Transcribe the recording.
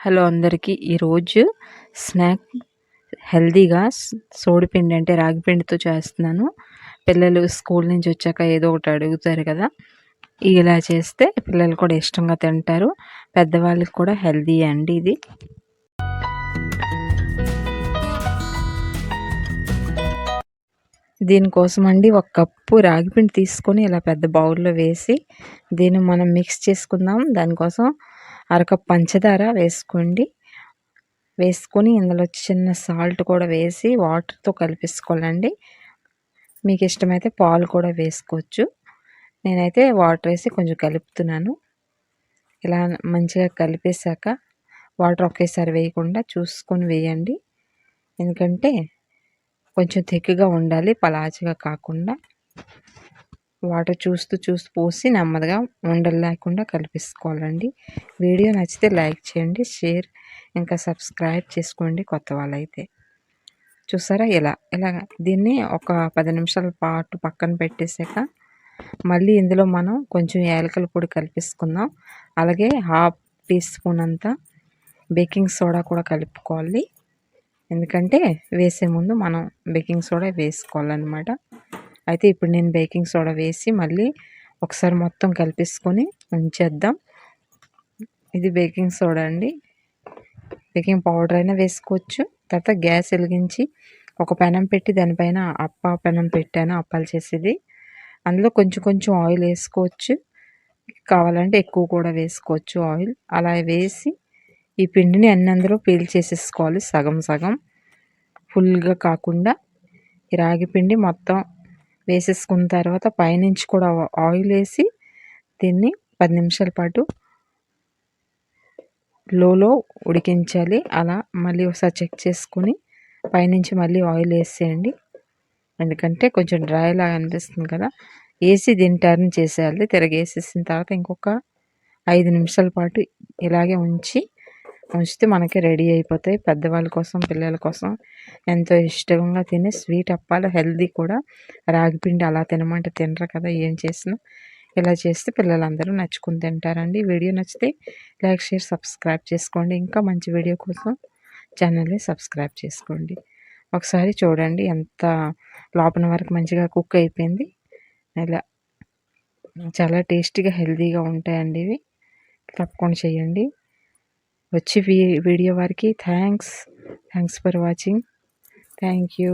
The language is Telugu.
హలో అందరికీ ఈరోజు స్నాక్ హెల్తీగా సోడిపిండి అంటే రాగి పిండితో చేస్తున్నాను. పిల్లలు స్కూల్ నుంచి వచ్చాక ఏదో ఒకటి అడుగుతారు కదా, ఇలా చేస్తే పిల్లలు కూడా ఇష్టంగా తింటారు. పెద్దవాళ్ళకి కూడా హెల్తీ అండి ఇది. దీనికోసం అండి 1 కప్పు రాగి పిండి తీసుకొని ఇలా పెద్ద బౌల్లో వేసి దీన్ని మనం మిక్స్ చేసుకుందాం. దానికోసం అరకప్పు పంచదార వేసుకొని ఇందులో చిన్న సాల్ట్ కూడా వేసి వాటర్తో కలిపేసుకోవాలండి. మీకు ఇష్టమైతే పాలు కూడా వేసుకోవచ్చు. నేనైతే వాటర్ వేసి కొంచెం కలుపుతున్నాను. ఇలా మంచిగా కలిపేశాక వాటర్ ఒకేసారి వేయకుండా చూసుకొని వేయండి. ఎందుకంటే కొంచెం థిక్గా ఉండాలి, పలాచగా కాకుండా. వాటర్ చూస్తూ పోసి నెమ్మదిగా ఉండలు లేకుండా కలిపేసుకోవాలండి. వీడియో నచ్చితే లైక్ చేయండి, షేర్ ఇంకా సబ్స్క్రైబ్ చేసుకోండి కొత్త వాళ్ళైతే. చూసారా ఇలా దీన్ని ఒక 10 నిమిషాల పాటు పక్కన పెట్టేశాక మళ్ళీ ఇందులో మనం కొంచెం యాలకుల పొడి కలిపేసుకుందాం. అలాగే 1/2 టీ స్పూన్ అంతా బేకింగ్ సోడా కూడా కలుపుకోవాలి. ఎందుకంటే వేసే ముందు మనం బేకింగ్ సోడా వేసుకోవాలన్నమాట. అయితే ఇప్పుడు నేను బేకింగ్ సోడా వేసి మళ్ళీ ఒకసారి మొత్తం కలిపేసుకొని ఉంచేద్దాం. ఇది బేకింగ్ సోడా అండి. బేకింగ్ పౌడర్ అయినా వేసుకోవచ్చు. తర్వాత గ్యాస్ వెలిగించి ఒక పెనం పెట్టి దానిపైన పెనం పెట్టాను, అప్పాలు చేసేది. అందులో కొంచెం ఆయిల్ వేసుకోవచ్చు, కావాలంటే ఎక్కువ కూడా వేసుకోవచ్చు ఆయిల్. అలా వేసి ఈ పిండిని అందులో పీల్చేసేసుకోవాలి, సగం ఫుల్గా కాకుండా. ఈ రాగి పిండి మొత్తం వేసేసుకున్న తర్వాత పైనుంచి కూడా ఆయిల్ వేసి దీన్ని 10 నిమిషాల పాటు లోలో ఉడికించాలి. అలా మళ్ళీ ఒకసారి చెక్ చేసుకుని పైనుంచి మళ్ళీ ఆయిల్ వేసేయండి. ఎందుకంటే కొంచెం డ్రై లాగా అనిపిస్తుంది కదా, వేసి దీన్ని టర్న్ చేసేయాలి. తిరగేసేసిన తర్వాత ఇంకొక 5 నిమిషాల పాటు ఇలాగే ఉంచితే మనకి రెడీ అయిపోతాయి. పెద్దవాళ్ళ కోసం, పిల్లల కోసం ఎంతో ఇష్టంగా తినే స్వీట్ అప్పాలు. హెల్దీ కూడా. రాగి పిండి అలా తినమంటే తినరు కదా, ఏం చేసినా ఇలా చేస్తే పిల్లలందరూ నచ్చుకుని తింటారండి. వీడియో నచ్చితే లైక్, షేర్, సబ్స్క్రైబ్ చేసుకోండి. ఇంకా మంచి వీడియో కోసం ఛానల్ని సబ్స్క్రైబ్ చేసుకోండి. ఒకసారి చూడండి ఎంత లోపల వరకు మంచిగా కుక్ అయిపోయింది. ఇలా చాలా టేస్టీగా, హెల్తీగా ఉంటాయండి ఇవి. తప్పకుండా చేయండి. వచ్చి వీడియో వారికి thanks for watching. Thank you.